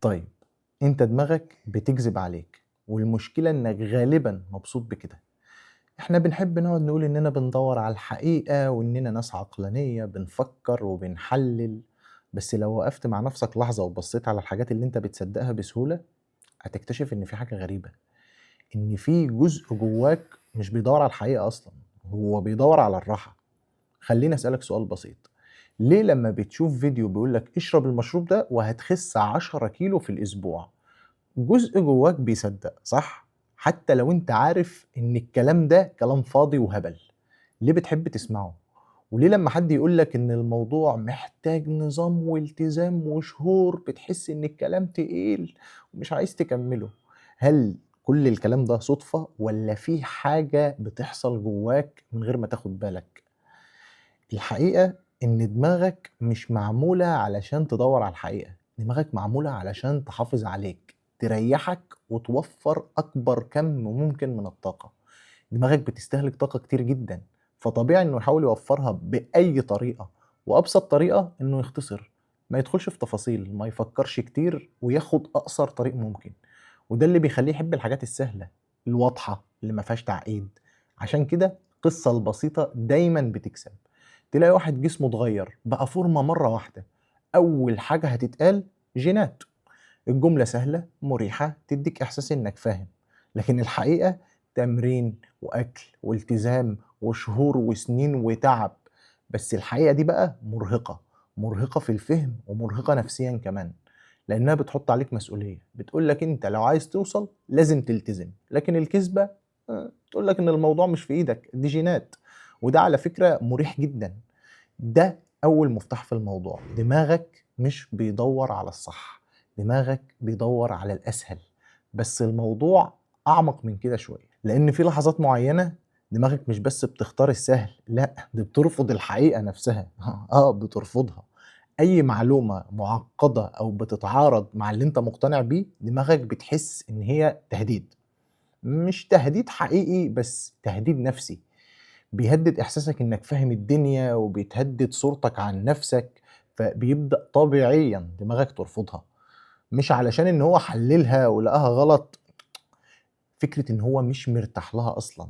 طيب، انت دماغك بتكذب عليك، والمشكلة انك غالبا مبسوط بكده. احنا بنحب نقعد نقول اننا بندور على الحقيقة واننا ناس عقلانية بنفكر وبنحلل. بس لو وقفت مع نفسك لحظة وبصيت على الحاجات اللي انت بتصدقها بسهولة، هتكتشف ان في حاجة غريبة. ان في جزء جواك مش بيدور على الحقيقة اصلا، هو بيدور على الراحة. خليني اسألك سؤال بسيط. ليه لما بتشوف فيديو بيقولك اشرب المشروب ده وهتخس 10 كيلو في الاسبوع، جزء جواك بيصدق صح؟ حتى لو انت عارف ان الكلام ده كلام فاضي وهبل. ليه بتحب تسمعه؟ وليه لما حد يقولك ان الموضوع محتاج نظام والتزام وشهور بتحس ان الكلام تقيل ومش عايز تكمله؟ هل كل الكلام ده صدفة ولا في حاجة بتحصل جواك من غير ما تاخد بالك؟ الحقيقة إن دماغك مش معمولة علشان تدوّر على الحقيقة، دماغك معمولة علشان تحافظ عليك، تريّحك وتوفّر أكبر كَم ممكن من الطاقة. دماغك بتستهلك طاقة كتير جدًا، فطبيعي إنه يحاول يوفّرها بأي طريقة، وأبسط طريقة إنه يختصر، ما يدخلش في تفاصيل، ما يفكّرش كتير وياخد أقصر طريق ممكن. وده اللي بيخلّيه يحب الحاجات السهلة، الواضحة، اللي ما فيهاش تعقيد. عشان كده القصة البسيطة دايمًا بتكسب. تلاقي واحد جسمه اتغيّر، بقى فورمة مرّة واحدة، أول حاجة هتتقال جينات. الجملة سهلة، مريحة، تدّيك إحساس إنك فاهم، لكن الحقيقة تمرين وأكل والتزام وشهور وسنين وتعب. بس الحقيقة دي بقى مرهقة، مرهقة في الفهم ومرهقة نفسيًا كمان، لإنها بتحُط عليك مسؤولية، بتقول لك أنت لو عايز توصل لازم تلتزم، لكن الكذبة بتقول لك إن الموضوع مش في إيدك، دي جينات. وده على فكرة مُريح جدًا. ده أول مفتاح في الموضوع، دماغك مش بيدوّر على الصح، دماغك بيدوّر على الأسهل. بس الموضوع أعمق من كده شوية، لإن في لحظات معيّنة دماغك مش بس بتختار السهل، لأ دي بترفض الحقيقة نفسها بترفضها. أي معلومة معقّدة أو بتتعارض مع اللي أنت مقتنع بيه، دماغك بتحس إن هي تهديد. مش تهديد حقيقي بس تهديد نفسي. بيهدِّد إحساسك إنك فاهم الدنيا، وبتهدِّد صورتك عن نَفْسك، فبيبدأ طبيعيًا دماغك ترفضها، مش علشان إن هو حلِّلها ولقاها غلط، فكرة إن هو مش مرتاح لها أصلًا.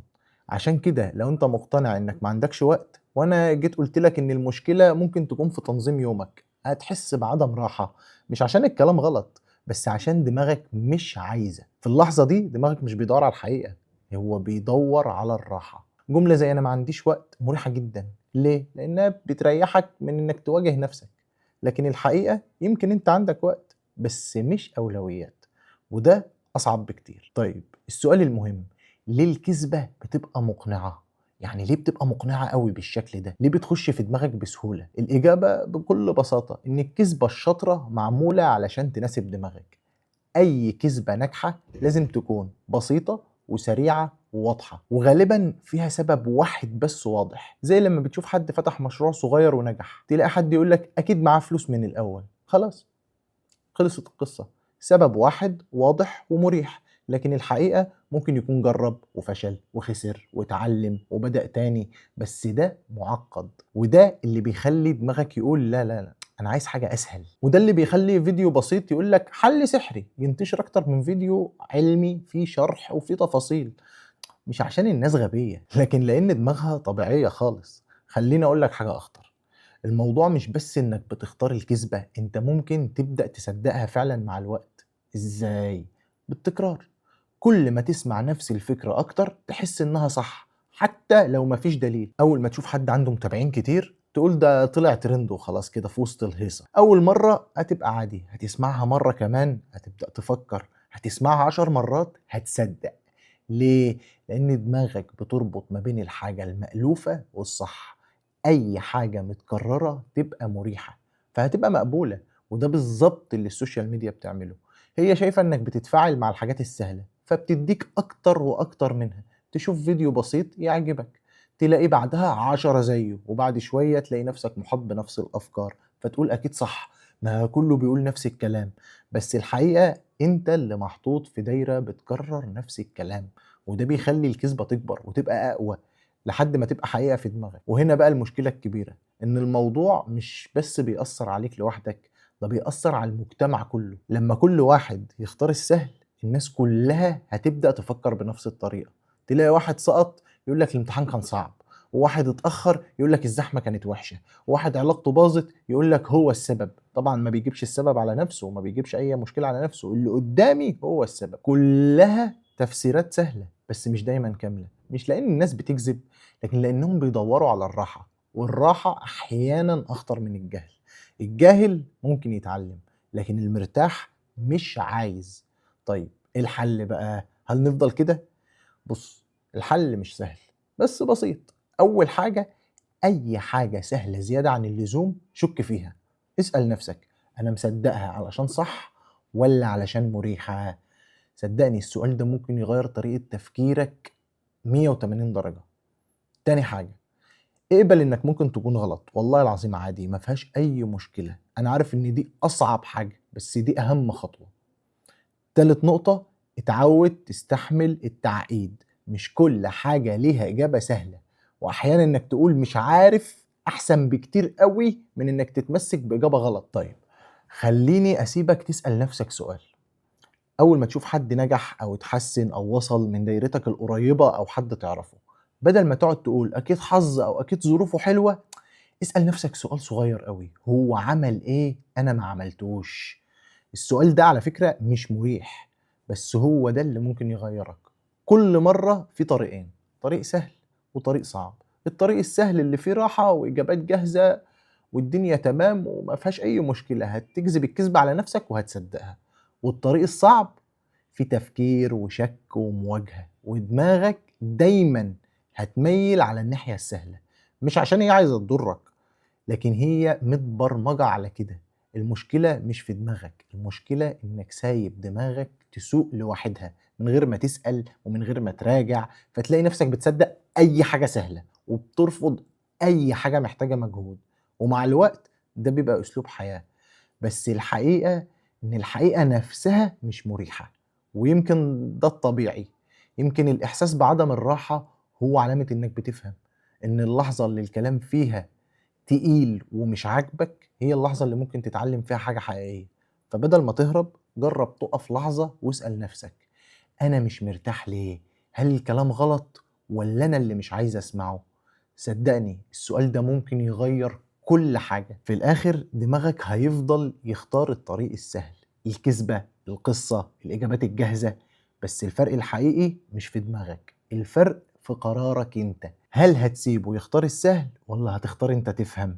عشان كده لو أنت مقتنع إنك ما عندكش وقت، وأنا جيت قُلت لك إن المشكلة ممكن تكون في تنظيم يومك، هتحس بعدم راحة، مش عشان الكلام غلط، بس عشان دماغك مش عايزة. في اللحظة دي دماغك مش بيدوّر على الحقيقة، هو بيدوّر على الراحة. جملة زي أنا ما عنديش وقت مريحة جدًا، ليه؟ لإنها بتريّحك من إنك تواجه نَفْسك، لكن الحقيقة يمكن أنت عندك وقت، بس مش أولويات، وده أصعب بكتير. طيب السؤال المهم، ليه الكذبة بتبقى مقنعة؟ يعني ليه بتبقى مقنعة أوي بالشكل ده؟ ليه بتخش في دماغك بسهولة؟ الإجابة بكل بساطة إن الكذبة الشاطرة معمولة علشان تناسب دماغك. أي كذبة ناجحة لازم تكون بسيطة وسريعة وواضحة، وغالبًا فيها سبب واحد بس واضح، زي لما بتشوف حد فتح مشروع صغير ونجح، تلاقي حد يقول لك أكيد معاه فلوس من الأول، خلاص خلصت القصة. سبب واحد واضح ومريح، لكن الحقيقة ممكن يكون جرب وفشل وخسر واتعلم وبدأ تاني. بس ده معقد، وده اللي بيخلي دماغك يقول لا لا لا، انا عايز حاجة اسهل. وده اللي بيخلي فيديو بسيط يقول لك حل سحري ينتشر اكتر من فيديو علمي فيه شرح وفيه تفاصيل. مش عشان الناس غبية، لكن لان دماغها طبيعية خالص. خليني اقول لك حاجة اخطر. الموضوع مش بس إنك بتختار الكذبة، أنت ممكن تبدأ تصدقها فعلًا مع الوقت. إزاي؟ بالتكرار. كل ما تسمع نفس الفكرة أكتر تحس إنها صح، حتى لو ما فيش دليل. أول ما تشوف حد عنده متابعين كتير تقول ده طلع ترند وخلاص كده في وسط الهيصة. أول مرة هتبقى عادي، هتسمعها مرة كمان هتبدأ تفكر، هتسمعها 10 مرات هتصدق. ليه؟ لأن دماغك بتربط ما بين الحاجة المألوفة والصح. أي حاجة متكررة تبقى مريحة، فهتبقى مقبولة. وده بالضبط اللي السوشيال ميديا بتعمله. هي شايفة إنك بتتفاعل مع الحاجات السهلة، فبتدّيك أكتر وأكتر منها. تشوف فيديو بسيط يعجبك، تلاقي بعدها 10 زيه، وبعد شوية تلاقي نفسك مُحاط بنفس الأفكار، فتقول أكيد صح، ما كُلّه بيقول نفس الكلام. بس الحقيقة أنت اللي محطوط في دايرة بتكرر نفس الكلام، وده بيخلّي الكذبة تكبر وتبقى أقوى لحد ما تبقى حقيقة في دماغك. وهنا بقى المشكلة الكبيرة، إن الموضوع مش بس بيأثّر عليك لوحدك، ده بيأثّر على المجتمع كلّه، لمّا كل واحد يختار السهل الناس كلّها هتبدأ تفكّر بنفس الطريقة، تلاقي واحد سقط يقول لك الامتحان كان صعب، وواحد اتأخّر يقول لك الزحمة كانت وحشة، وواحد علاقته باظت يقول لك هو السبب، طبعًا ما بيجيبش السبب على نفسه وما بيجيبش أي مشكلة على نفسه، اللي قدّامي هو السبب، كلّها تفسيرات سهلة بس مش دايمًا كاملة، مش لإن الناس بتكذب، لكن لإنّهم بيدوّروا على الراحة، والراحة أحيانًا أخطر من الجهل، الجاهل ممكن يتعلّم، لكن المرتاح مش عايز. طيب إيه الحل بقى؟ هل نفضل كده؟ بُص، الحل مش سهل، بس بسيط. أول حاجة، أي حاجة سهلة زيادة عن اللزوم شُك فيها، اسأل نفسك أنا مصدّقها علشان صح والّا علشان مريحة؟ صدّقني السؤال ده ممكن يغيّر طريقة تفكيرك 180 درجة. تاني حاجة، اقبل إنك ممكن تكون غلط، والله العظيم عادي ما فيهاش أي مشكلة، أنا عارف إن دي أصعب حاجة، بس دي أهم خطوة. تالت نقطة، اتعود تستحمل التعقيد، مش كل حاجة ليها إجابة سهلة، وأحيانًا إنك تقول مش عارف أحسن بكتير أوي من إنك تتمسك بإجابة غلط. طيب خلّيني أسيبك تسأل نفسك سؤال، أول ما تشوف حد نجح أو اتحسن أو وصل من دايرتك القريبة أو حد تعرفه، بدل ما تقعد تقول أكيد حظ أو أكيد ظروفه حلوة، اسأل نفسك سؤال صغير أوي، هو عمل إيه أنا ما عملتوش؟ السؤال ده على فكرة مش مريح، بس هو ده اللي ممكن يغيّرك. كل مرّة في طريقين، طريق سهل وطريق صعب. الطريق السهل اللي فيه راحة وإجابات جاهزة والدنيا تمام وما فيهاش أي مشكلة، هتكذب الكذبة على نفسك وهتصدّقها. والطريق الصعب فيه تفكير وشك ومواجهة، ودماغك دايمًا هتميّل على الناحية السهلة، مش عشان هي عايزة تضرك، لكن هي متبرمجة على كده. المشكلة مش في دماغك، المشكلة إنك سايب دماغك تسوق لوحدها من غير ما تسأل ومن غير ما تراجع، فتلاقي نفسك بتصدق أي حاجة سهلة وبترفض أي حاجة محتاجة مجهود، ومع الوقت ده بيبقى أسلوب حياة. بس الحقيقة إن الحقيقة نفسها مش مريحة، ويمكن ده الطبيعي. يمكن الإحساس بعدم الراحة هو علامة إنك بتفهم إن اللحظة اللي الكلام فيها تقيل ومش عاجبك هي اللحظة اللي ممكن تتعلم فيها حاجة حقيقية. فبدل ما تهرب جرب تقف لحظة واسأل نفسك أنا مش مرتاح ليه؟ هل الكلام غلط ولا أنا اللي مش عايز أسمعه؟ صدقني السؤال ده ممكن يغير كل حاجة. في الآخر دماغك هيفضل يختار الطريق السهل، الكذبة، القصة، الإجابات الجاهزة، بس الفرق الحقيقي مش في دماغك، الفرق في قرارك انت. هل هتسيبه يختار السهل ولا هتختار انت تفهم؟